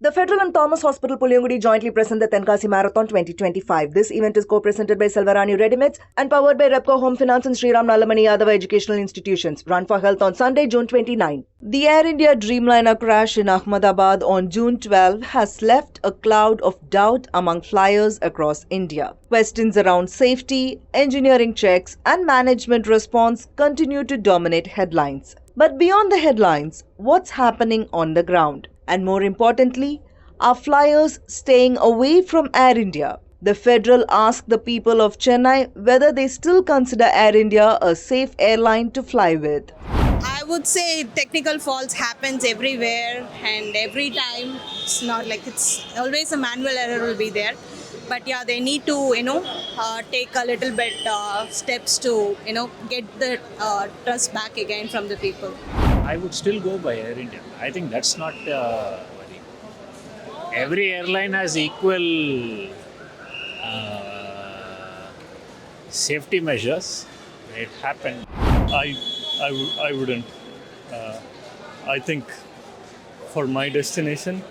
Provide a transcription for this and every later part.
The Federal and Thomas Hospital Puliangudi jointly present the Tenkasi Marathon 2025. This event is co-presented by Selvarani Readymades and powered by Repco Home Finance and Sriram Nalamani Yadava Educational Institutions. Run for Health on Sunday, June 29. The Air India Dreamliner crash in Ahmedabad on June 12 has left a cloud of doubt among flyers across India. Questions around safety, engineering checks, and management response continue to dominate headlines. But beyond the headlines, what's happening on the ground? And more importantly, are flyers staying away from Air India? The Federal asked the people of Chennai whether they still consider Air India a safe airline to fly with. I would say technical faults happens everywhere and every time. It's not like it's always a manual error will be there. But yeah, they need to, take a little bit steps to, get the trust back again from the people. I would still go by Air India. I think that's not worry. Every airline has equal safety measures. It happened. I wouldn't. I think for my destination,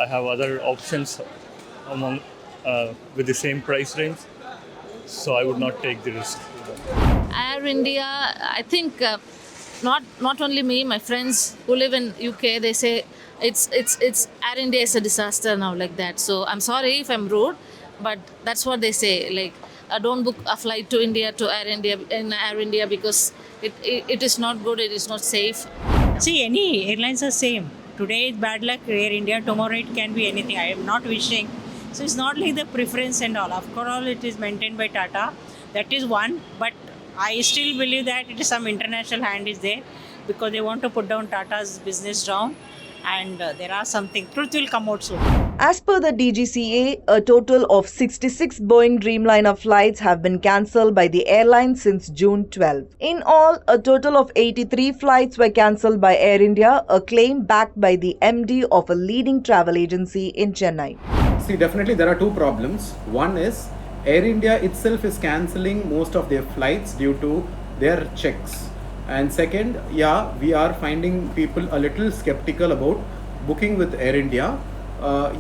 I have other options among with the same price range, so I would not take the risk. Air India, I think not only me, my friends who live in UK, they say it's Air India is a disaster now like that. So I'm sorry if I'm rude, but that's what they say. Like, don't book a flight to India to Air India because it is not good. It is not safe. See, any airlines are same. Today it's bad luck Air India. Tomorrow it can be anything. I am not wishing. So it's not like the preference and all. Of course, it is maintained by Tata. That is one. But I still believe that it is some international hand is there because they want to put down Tata's business down. And there are something. Truth will come out soon. As per the DGCA, a total of 66 Boeing Dreamliner flights have been cancelled by the airline since June 12. In all, a total of 83 flights were cancelled by Air India, a claim backed by the MD of a leading travel agency in Chennai. See, definitely there are two problems. One is Air India itself is cancelling most of their flights due to their checks. And second, we are finding people a little skeptical about booking with Air India.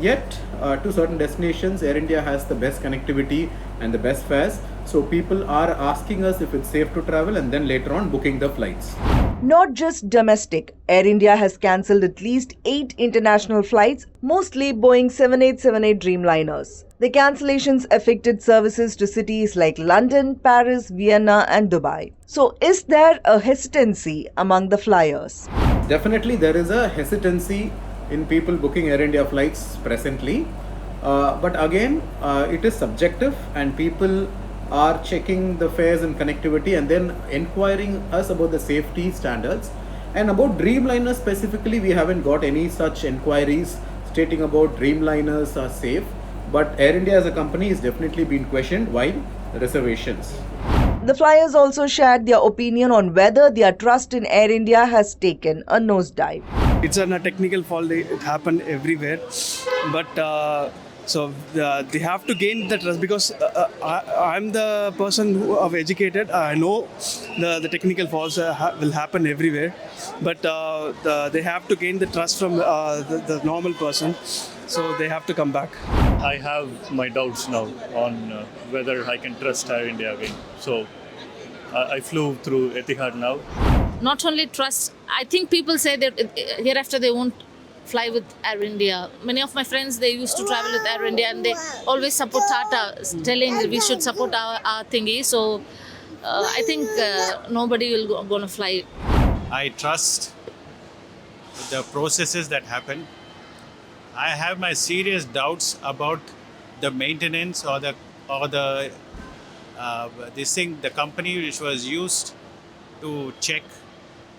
Yet, to certain destinations, Air India has the best connectivity and the best fares. So people are asking us if it's safe to travel and then later on booking the flights. Not just domestic, Air India has cancelled at least 8 international flights, mostly Boeing 7878 Dreamliners. The cancellations affected services to cities like London, Paris, Vienna and Dubai. So is there a hesitancy among the flyers? Definitely there is a hesitancy in people booking Air India flights presently. But again, it is subjective and people are checking the fares and connectivity and then inquiring us about the safety standards. And about Dreamliner specifically, we haven't got any such inquiries stating about Dreamliners are safe. But Air India as a company is definitely being questioned while reservations. The flyers also shared their opinion on whether their trust in Air India has taken a nosedive. It's a technical fault. It happened everywhere, but so they have to gain the trust because I'm the person who are educated. I know the technical faults will happen everywhere, but they have to gain the trust from the normal person. So they have to come back. I have my doubts now on whether I can trust Air India again. So I flew through Etihad now. Not only trust, I think people say that hereafter they won't fly with Air India. Many of my friends, they used to travel with Air India and they always support Tata, telling we should support our thingy. So I think nobody will going to fly. I trust the processes that happen. I have my serious doubts about the maintenance or the company which was used to check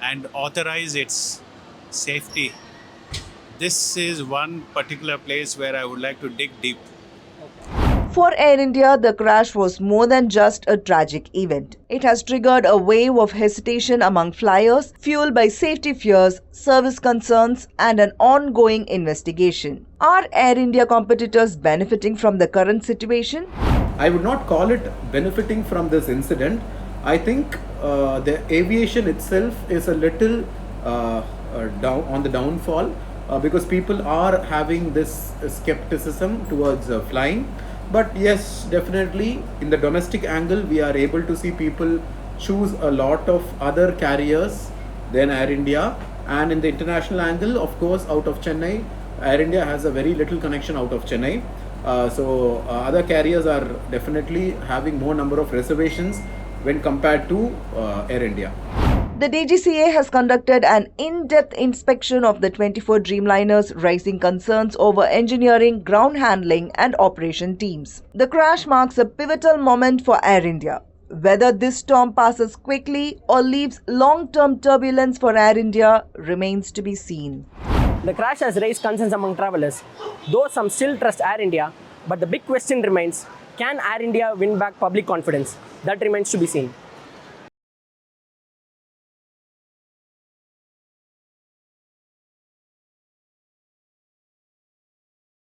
and authorize its safety. This is one particular place where I would like to dig deep. For Air India, the crash was more than just a tragic event. It has triggered a wave of hesitation among flyers, fueled by safety fears, service concerns, and an ongoing investigation. Are Air India competitors benefiting from the current situation? I would not call it benefiting from this incident. I think the aviation itself is a little down on the downfall. because people are having this skepticism towards flying. But yes, definitely in the domestic angle, we are able to see people choose a lot of other carriers than Air India. And in the international angle, of course, out of Chennai, Air India has a very little connection out of Chennai. So other carriers are definitely having more number of reservations when compared to Air India. The DGCA has conducted an in-depth inspection of the 24 Dreamliners, raising concerns over engineering, ground handling and operation teams. The crash marks a pivotal moment for Air India. Whether this storm passes quickly or leaves long-term turbulence for Air India remains to be seen. The crash has raised concerns among travelers, though some still trust Air India, but the big question remains, can Air India win back public confidence? That remains to be seen.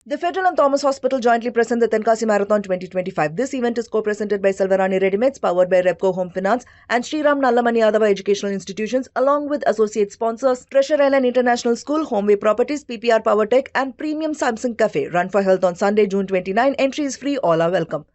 The Federal and Thomas Hospital jointly present the Tenkasi Marathon 2025. This event is co-presented by Selvarani Readymades, powered by Repco Home Finance and Sriram Nallamani Yadava Educational Institutions, along with associate sponsors Treasure Island International School, Homeway Properties, PPR Power Tech and Premium Samsung Cafe. Run for Health on Sunday, June 29. Entry is free. All are welcome.